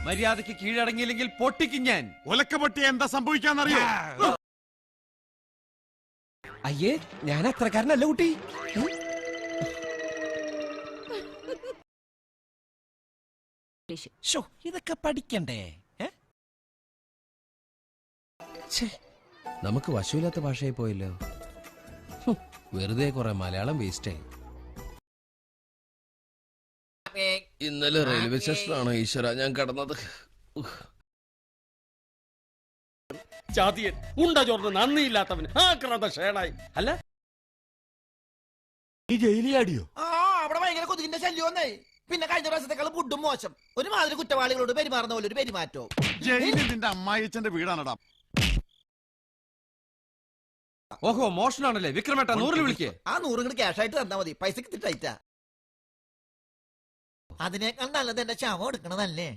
മര്യാദയ്ക്ക് കീഴടങ്ങിയില്ലെങ്കിൽ പൊട്ടിക്കും ഞാൻ. ഒലക്കപ്പൊട്ടി എന്താ സംഭവിക്കാന്നറിയോ? അയ്യേ, ഞാൻ അത്രക്കാരനല്ല കുട്ടി. ഇതൊക്കെ പഠിക്കണ്ടേ? നമുക്ക് വശമില്ലാത്ത ഭാഷയായി പോയല്ലോ. വെറുതെ കുറെ മലയാളം വേസ്റ്റായി. ഇന്നലെ റെയിൽവേ സ്റ്റേഷനാണോ ഈശ്വര ഞാൻ കടന്നത്? ചാതിയൻ ഉണ്ട ചോർന്ന് നന്ദിയില്ലാത്തവൻ ആക്രാന്ത ഷേണായി. അല്ല ഈ ജയിലിയാടിയോ? അവിടെ ഭയങ്കര കൊതുകിന്റെ ശല്യം വന്നേ. പിന്നെ കഴിഞ്ഞ പ്രാവശ്യത്തെക്കാളും ഫുഡും മോശം. ഒരുമാതിരി കുറ്റവാളികളോട് പെരുമാറുന്ന പോലെ ഒരു പെരുമാറ്റോ. ജയിലിൽ നിന്റെ അമ്മായിച്ചന്റെ വീടാണടാ. ഓഹോ, മോഷണാണല്ലേ? വിക്രമേട്ട 100 വിളിക്കേ. ആ 100 ക്യാഷ് ആയിട്ട് തന്നാ മതി. പൈസക്ക് ടൈറ്റാ. അതിനേക്കാൾ നല്ലത് എന്റെ ശവം എടുക്കണതല്ലേ?